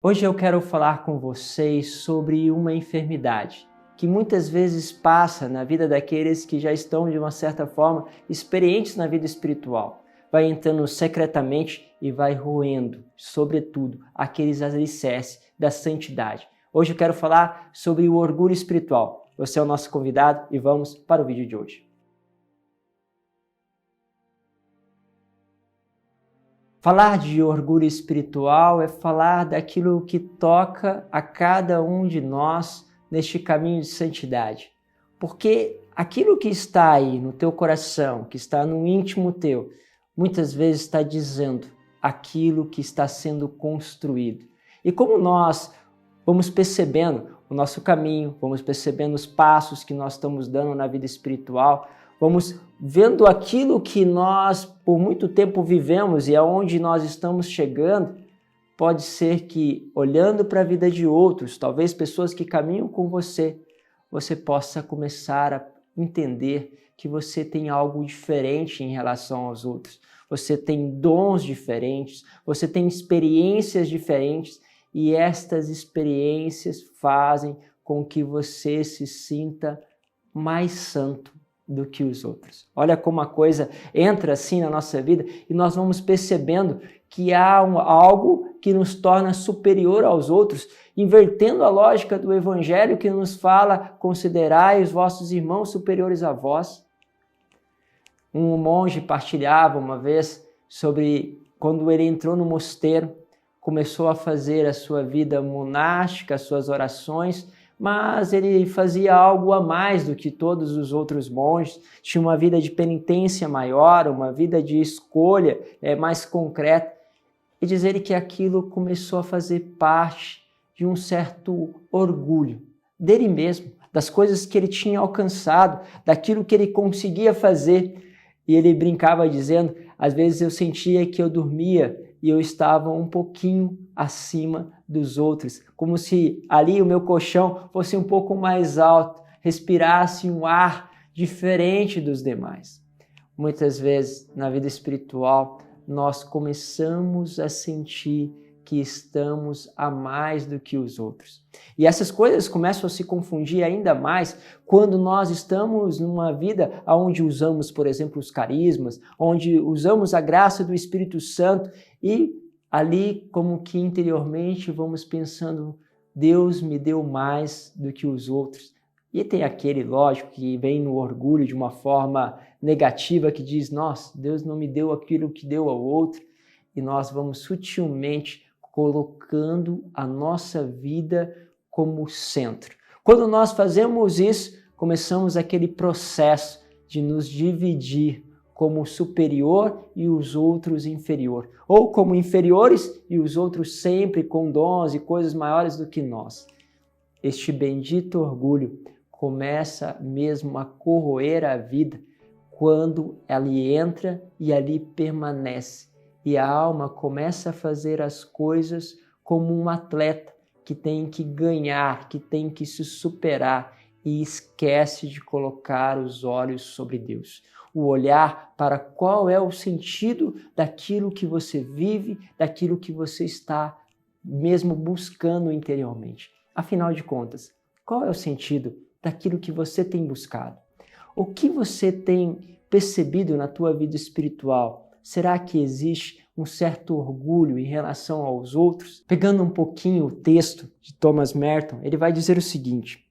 Hoje eu quero falar com vocês sobre uma enfermidade que muitas vezes passa na vida daqueles que já estão, de uma certa forma, experientes na vida espiritual. Vai entrando secretamente e vai roendo, sobretudo, aqueles alicerces da santidade. Hoje eu quero falar sobre o orgulho espiritual. Você é o nosso convidado e vamos para o vídeo de hoje. Falar de orgulho espiritual é falar daquilo que toca a cada um de nós neste caminho de santidade. Porque aquilo que está aí no teu coração, que está no íntimo teu, muitas vezes está dizendo aquilo que está sendo construído. E como nós vamos percebendo o nosso caminho, vamos percebendo os passos que nós estamos dando na vida espiritual, vamos vendo aquilo que nós por muito tempo vivemos e aonde nós estamos chegando, pode ser que olhando para a vida de outros, talvez pessoas que caminham com você, você possa começar a entender que você tem algo diferente em relação aos outros. Você tem dons diferentes, você tem experiências diferentes e estas experiências fazem com que você se sinta mais santo do que os outros. Olha como a coisa entra assim na nossa vida e nós vamos percebendo que há algo que nos torna superior aos outros, invertendo a lógica do Evangelho que nos fala: considerai os vossos irmãos superiores a vós. Um monge partilhava uma vez sobre quando ele entrou no mosteiro, começou a fazer a sua vida monástica, as suas orações, mas ele fazia algo a mais do que todos os outros monges, tinha uma vida de penitência maior, uma vida de escolha mais concreta. E diz ele que aquilo começou a fazer parte de um certo orgulho dele mesmo, das coisas que ele tinha alcançado, daquilo que ele conseguia fazer. E ele brincava dizendo: às vezes eu sentia que eu dormia e eu estava um pouquinho acima dos outros, como se ali o meu colchão fosse um pouco mais alto, respirasse um ar diferente dos demais. Muitas vezes na vida espiritual nós começamos a sentir que estamos a mais do que os outros. E essas coisas começam a se confundir ainda mais quando nós estamos numa vida onde usamos, por exemplo, os carismas, onde usamos a graça do Espírito Santo e ali como que interiormente vamos pensando: Deus me deu mais do que os outros. E tem aquele, lógico, que vem no orgulho de uma forma negativa que diz: nossa, Deus não me deu aquilo que deu ao outro. E nós vamos sutilmente colocando a nossa vida como centro. Quando nós fazemos isso, começamos aquele processo de nos dividir como superior e os outros inferior, ou como inferiores e os outros sempre com dons e coisas maiores do que nós. Este bendito orgulho começa mesmo a corroer a vida quando ele entra e ali permanece. E a alma começa a fazer as coisas como um atleta que tem que ganhar, que tem que se superar e esquece de colocar os olhos sobre Deus. O olhar para qual é o sentido daquilo que você vive, daquilo que você está mesmo buscando interiormente. Afinal de contas, qual é o sentido daquilo que você tem buscado? O que você tem percebido na tua vida espiritual? Será que existe um certo orgulho em relação aos outros? Pegando um pouquinho o texto de Thomas Merton, ele vai dizer o seguinte: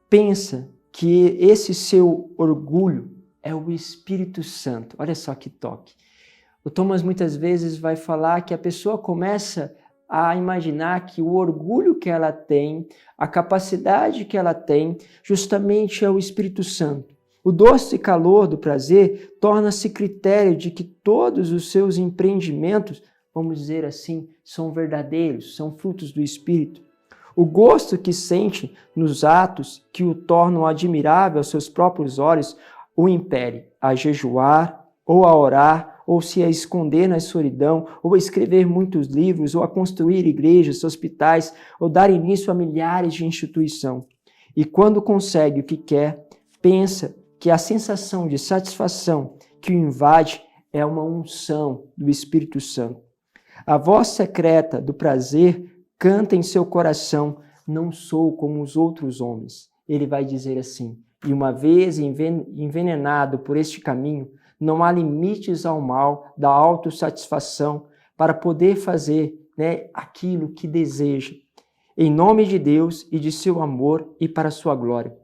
pensa que esse seu orgulho é o Espírito Santo. Olha só que toque. O Thomas muitas vezes vai falar que a pessoa começa a imaginar que o orgulho que ela tem, a capacidade que ela tem, justamente é o Espírito Santo. O doce calor do prazer torna-se critério de que todos os seus empreendimentos, vamos dizer assim, são verdadeiros, são frutos do Espírito. O gosto que sente nos atos que o tornam admirável aos seus próprios olhos o impele a jejuar, ou a orar, ou se a esconder na solidão, ou a escrever muitos livros, ou a construir igrejas, hospitais, ou dar início a milhares de instituições. E quando consegue o que quer, pensa que a sensação de satisfação que o invade é uma unção do Espírito Santo. A voz secreta do prazer canta em seu coração, não sou como os outros homens. Ele vai dizer assim, e uma vez envenenado por este caminho, não há limites ao mal da autossatisfação para poder fazer, aquilo que deseja, em nome de Deus e de seu amor e para sua glória.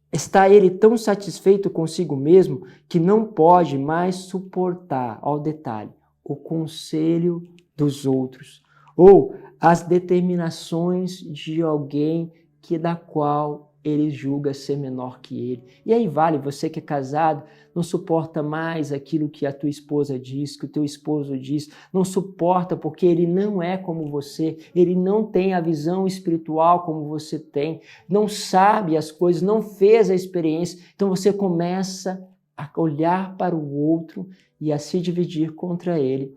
Está ele tão satisfeito consigo mesmo que não pode mais suportar, ao detalhe, o conselho dos outros ou as determinações de alguém da qual ele julga ser menor que ele. E aí vale, você que é casado, não suporta mais aquilo que a tua esposa diz, que o teu esposo diz, não suporta porque ele não é como você, ele não tem a visão espiritual como você tem, não sabe as coisas, não fez a experiência, então você começa a olhar para o outro e a se dividir contra ele,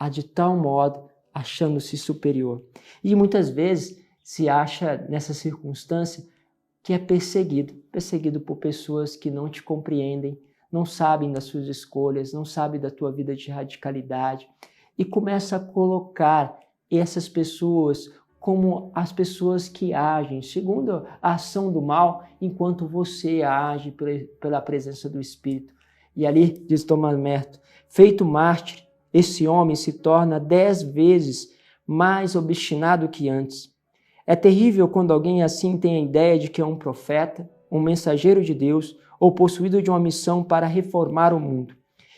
de tal modo achando-se superior. E muitas vezes se acha nessa circunstância que é perseguido por pessoas que não te compreendem, não sabem das suas escolhas, não sabem da tua vida de radicalidade e começa a colocar essas pessoas como as pessoas que agem segundo a ação do mal, enquanto você age pela presença do Espírito. E ali diz Tomás Merton, feito mártir, esse homem se torna 10 vezes mais obstinado que antes. É terrível quando alguém assim tem a ideia de que é um profeta, um mensageiro de Deus ou possuído de uma missão para reformar o mundo.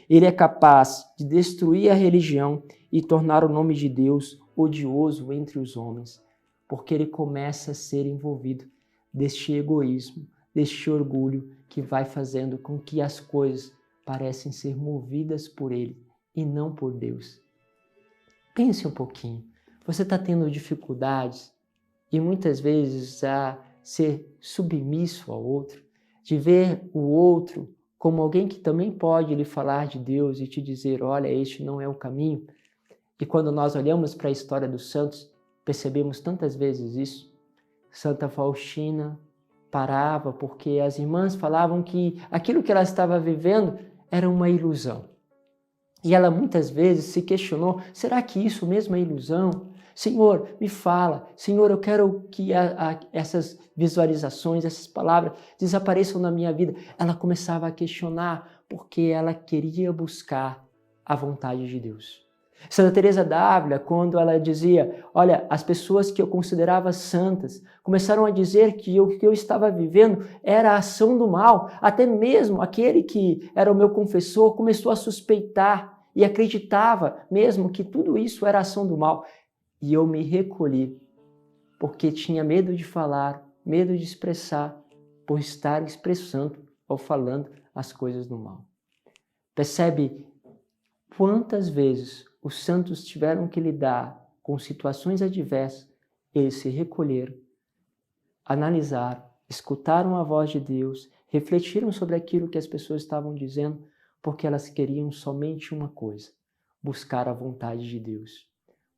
Ele é capaz de destruir a religião e tornar o nome de Deus odioso entre os homens, porque ele começa a ser envolvido deste egoísmo, deste orgulho que vai fazendo com que as coisas parecem ser movidas por ele e não por Deus. Pense um pouquinho. Você está tendo dificuldades e muitas vezes a ser submisso ao outro, de ver o outro como alguém que também pode lhe falar de Deus e te dizer, olha, este não é o caminho. E quando nós olhamos para a história dos santos, percebemos tantas vezes isso. Santa Faustina parava porque as irmãs falavam que aquilo que ela estava vivendo era uma ilusão. E ela muitas vezes se questionou, será que isso mesmo é ilusão? Senhor, me fala. Senhor, eu quero que essas visualizações, essas palavras desapareçam na minha vida. Ela começava a questionar porque ela queria buscar a vontade de Deus. Santa Teresa d'Ávila, quando ela dizia, olha, as pessoas que eu considerava santas começaram a dizer que o que eu estava vivendo era a ação do mal. Até mesmo aquele que era o meu confessor começou a suspeitar e acreditava mesmo que tudo isso era ação do mal. E eu me recolhi, porque tinha medo de falar, medo de expressar, por estar expressando ou falando as coisas do mal. Percebe quantas vezes os santos tiveram que lidar com situações adversas, eles se recolheram, analisaram, escutaram a voz de Deus, refletiram sobre aquilo que as pessoas estavam dizendo, porque elas queriam somente uma coisa, buscar a vontade de Deus.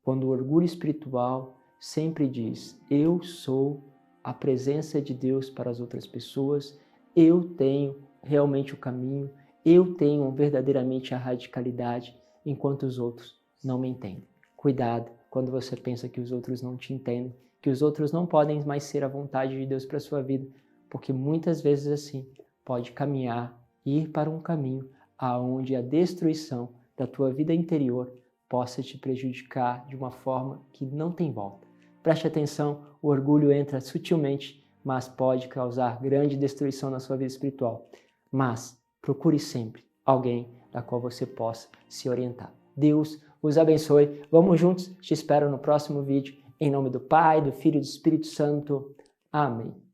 Quando o orgulho espiritual sempre diz, eu sou a presença de Deus para as outras pessoas, eu tenho realmente o caminho, eu tenho verdadeiramente a radicalidade, enquanto os outros não me entendem. Cuidado quando você pensa que os outros não te entendem, que os outros não podem mais ser a vontade de Deus para a sua vida, porque muitas vezes assim pode caminhar, ir para um caminho aonde a destruição da tua vida interior possa te prejudicar de uma forma que não tem volta. Preste atenção, o orgulho entra sutilmente, mas pode causar grande destruição na sua vida espiritual. Mas procure sempre alguém da qual você possa se orientar. Deus os abençoe. Vamos juntos. Te espero no próximo vídeo. Em nome do Pai, do Filho e do Espírito Santo. Amém.